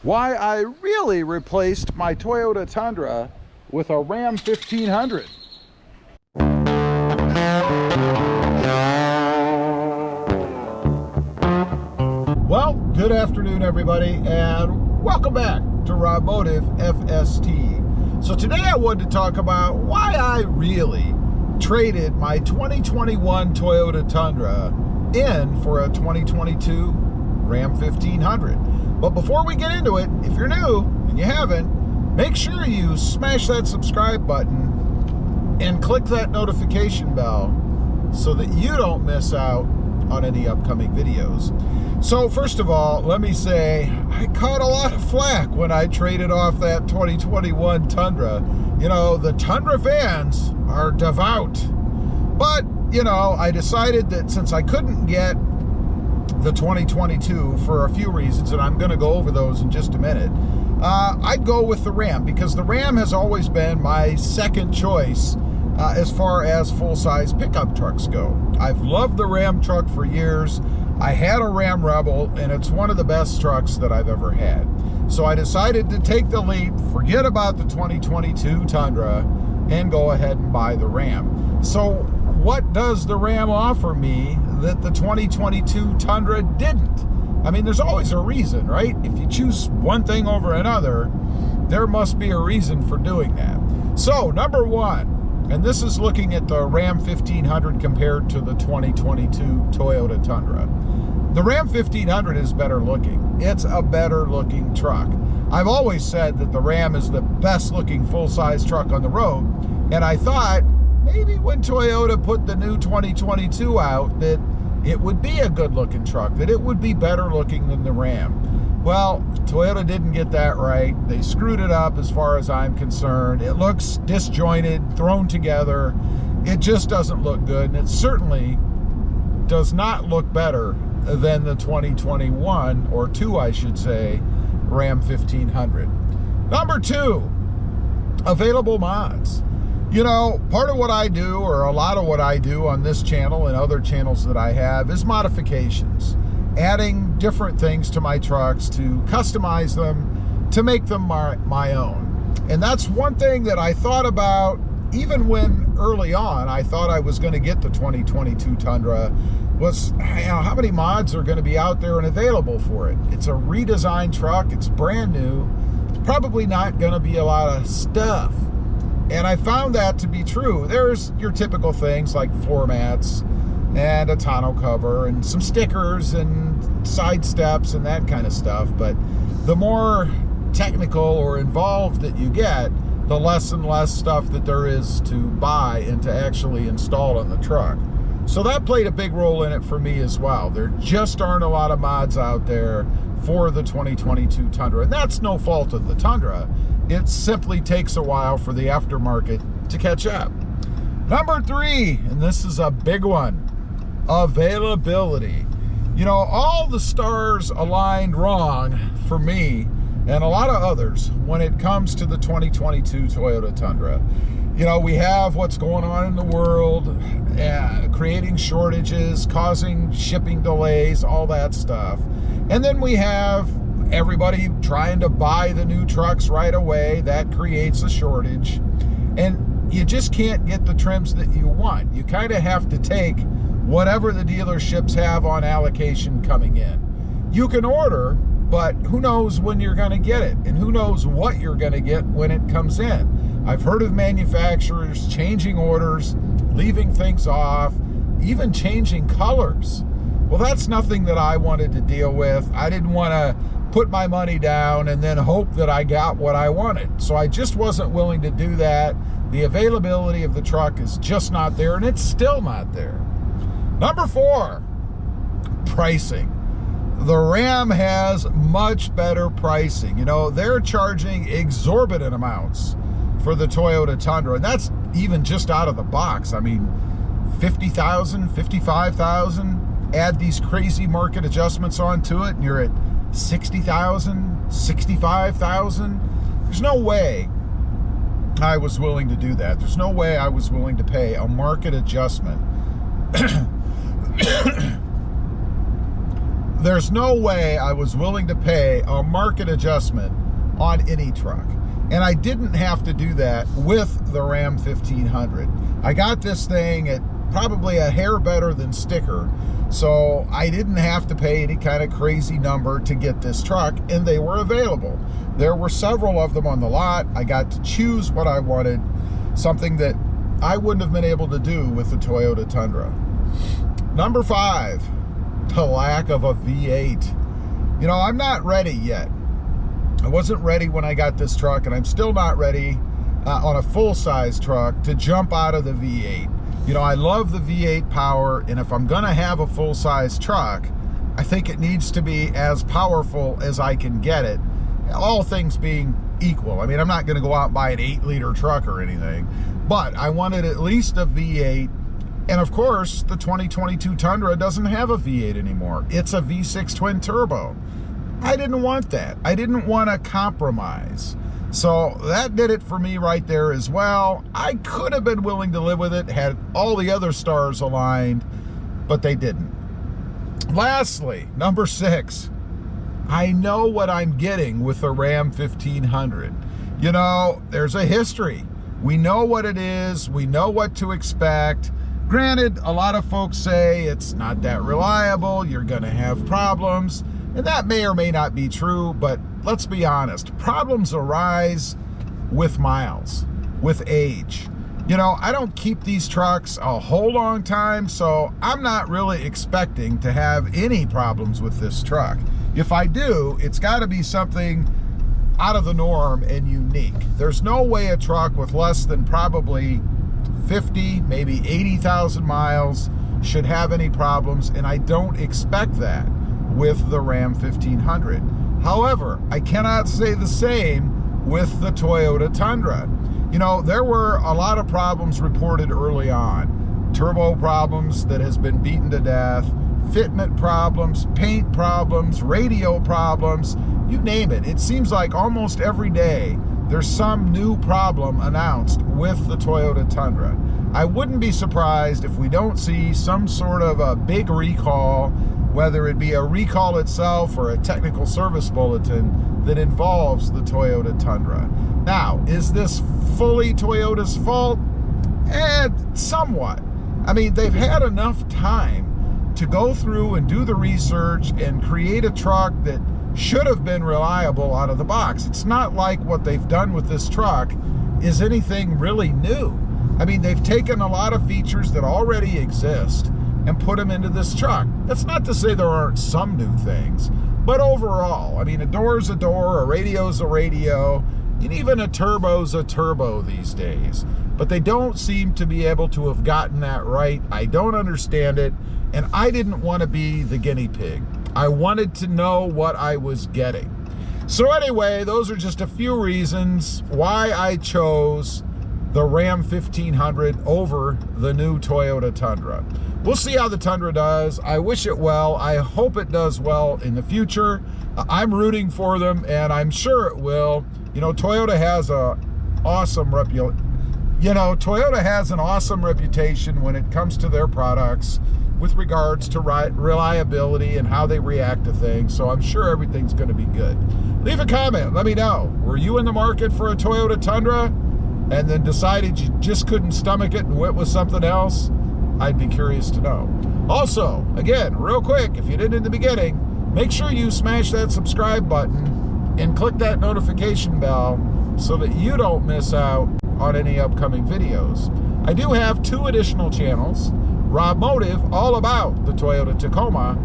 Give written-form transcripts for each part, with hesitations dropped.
why I really replaced my Toyota Tundra with a Ram 1500. Well, good afternoon everybody, and welcome back to Automotive FST. So today I wanted to talk about why I really traded my 2021 Toyota Tundra in for a 2022 Ram 1500. But before we get into it, if you're new and you haven't, make sure you smash that subscribe button and click that notification bell so that you don't miss out on any upcoming videos. So first of all, let me say I caught a lot of flack when I traded off that 2021 Tundra. You know, the Tundra fans are devout. But, you know, I decided that since I couldn't get the 2022 for a few reasons, and I'm going to go over those in just a minute, I'd go with the Ram, because the Ram has always been my second choice as far as full-size pickup trucks go. I've loved the Ram truck for years. I had a Ram Rebel, and it's one of the best trucks that I've ever had. So I decided to take the leap, forget about the 2022 Tundra, and go ahead and buy the Ram. So what does the Ram offer me that the 2022 Tundra didn't? I mean, there's always a reason, right? If you choose one thing over another, there must be a reason for doing that. So, number one, and this is looking at the Ram 1500 compared to the 2022 Toyota Tundra. The Ram 1500 is better looking. It's a better looking truck. I've always said that the Ram is the best looking full-size truck on the road, and I thought maybe when Toyota put the new 2022 out that it would be a good looking truck, that it would be better looking than the Ram. Well, Toyota didn't get that right. They screwed it up as far as I'm concerned. It looks disjointed, thrown together. It just doesn't look good, and it certainly does not look better than the 2021, or two I should say, Ram 1500. Number two, available mods. You know, part of what I do, or a lot of what I do on this channel and other channels that I have, is modifications. Adding different things to my trucks to customize them, to make them my own. And that's one thing that I thought about even when early on I thought I was going to get the 2022 Tundra, was, you know, how many mods are going to be out there and available for it? It's a redesigned truck, it's brand new, it's probably not going to be a lot of stuff. And I found that to be true. There's your typical things like floor mats and a tonneau cover and some stickers and side steps and that kind of stuff. But the more technical or involved that you get, the less and less stuff that there is to buy and to actually install on the truck. So that played a big role in it for me as well. There just aren't a lot of mods out there for the 2022 Tundra. And that's no fault of the Tundra. It simply takes a while for the aftermarket to catch up. Number three, and this is a big one, availability. You know, all the stars aligned wrong for me and a lot of others when it comes to the 2022 Toyota Tundra. You know, we have what's going on in the world, creating shortages, causing shipping delays, all that stuff. And then we have everybody trying to buy the new trucks right away. That creates a shortage. And you just can't get the trims that you want. You kind of have to take whatever the dealerships have on allocation coming in. You can order, but who knows when you're going to get it, and who knows what you're going to get when it comes in. I've heard of manufacturers changing orders, leaving things off, even changing colors. Well, that's nothing that I wanted to deal with. I didn't want to put my money down and then hope that I got what I wanted. So I just wasn't willing to do that. The availability of the truck is just not there, and it's still not there. Number four, pricing. The Ram has much better pricing. You know, they're charging exorbitant amounts for the Toyota Tundra, and that's even just out of the box. I mean, $50,000, $55,000, add these crazy market adjustments onto it, and you're at $60,000, $65,000. There's no way I was willing to do that. There's no way I was willing to pay a market adjustment there's no way I was willing to pay a market adjustment on any truck. And I didn't have to do that with the Ram 1500. I got this thing at probably a hair better than sticker, so I didn't have to pay any kind of crazy number to get this truck, and they were available. There were several of them on the lot. I got to choose what I wanted, something that I wouldn't have been able to do with the Toyota Tundra. Number 5, the lack of a V8. You know, I'm not ready yet. I wasn't ready when I got this truck, and I'm still not ready on a full-size truck to jump out of the V8. You know, I love the V8 power, and if I'm gonna have a full-size truck, I think it needs to be as powerful as I can get it, all things being equal. I mean, I'm not gonna go out and buy an 8-liter truck or anything, but I wanted at least a V8, and of course, the 2022 Tundra doesn't have a V8 anymore. It's a V6 twin turbo. I didn't want that. I didn't want to compromise. So that did it for me right there as well. I could have been willing to live with it, had all the other stars aligned, but they didn't. Lastly, number 6, I know what I'm getting with the Ram 1500. You know, there's a history. We know what it is. We know what to expect. Granted, a lot of folks say it's not that reliable. You're going to have problems. And that may or may not be true, but let's be honest. Problems arise with miles, with age. You know, I don't keep these trucks a whole long time, so I'm not really expecting to have any problems with this truck. If I do, it's got to be something out of the norm and unique. There's no way a truck with less than probably 50, maybe 80,000 miles should have any problems, and I don't expect that with the Ram 1500. However, I cannot say the same with the Toyota Tundra. You know, there were a lot of problems reported early on. Turbo problems that has been beaten to death, fitment problems, paint problems, radio problems, you name it. It seems like almost every day there's some new problem announced with the Toyota Tundra. I wouldn't be surprised if we don't see some sort of a big recall, whether it be a recall itself or a technical service bulletin that involves the Toyota Tundra. Now, is this fully Toyota's fault? Somewhat. I mean, they've had enough time to go through and do the research and create a truck that should have been reliable out of the box. It's not like what they've done with this truck is anything really new. I mean, they've taken a lot of features that already exist and put them into this truck. That's not to say there aren't some new things, but overall, I mean, a door's a door, a radio's a radio, and even a turbo's a turbo these days. But they don't seem to be able to have gotten that right. I don't understand it, and I didn't want to be the guinea pig. I wanted to know what I was getting. So anyway, those are just a few reasons why I chose the Ram 1500 over the new Toyota Tundra. We'll see how the Tundra does. I wish it well. I hope it does well in the future. I'm rooting for them, and I'm sure it will. You know, Toyota has an awesome reputation when it comes to their products with regards to reliability and how they react to things. So I'm sure everything's going to be good. Leave a comment. Let me know. Were you in the market for a Toyota Tundra and then decided you just couldn't stomach it and went with something else? I'd be curious to know. Also, again, real quick, if you didn't in the beginning, make sure you smash that subscribe button and click that notification bell so that you don't miss out on any upcoming videos. I do have 2 additional channels. RamBox, all about the Toyota Tacoma,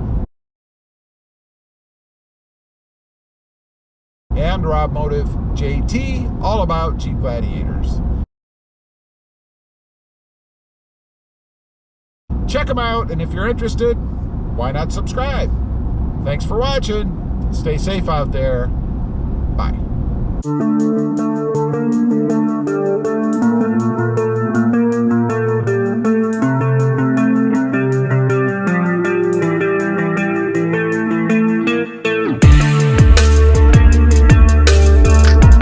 and RamBox JT, all about Jeep Gladiators. Check them out, and if you're interested, why not subscribe? Thanks for watching. Stay safe out there. Bye.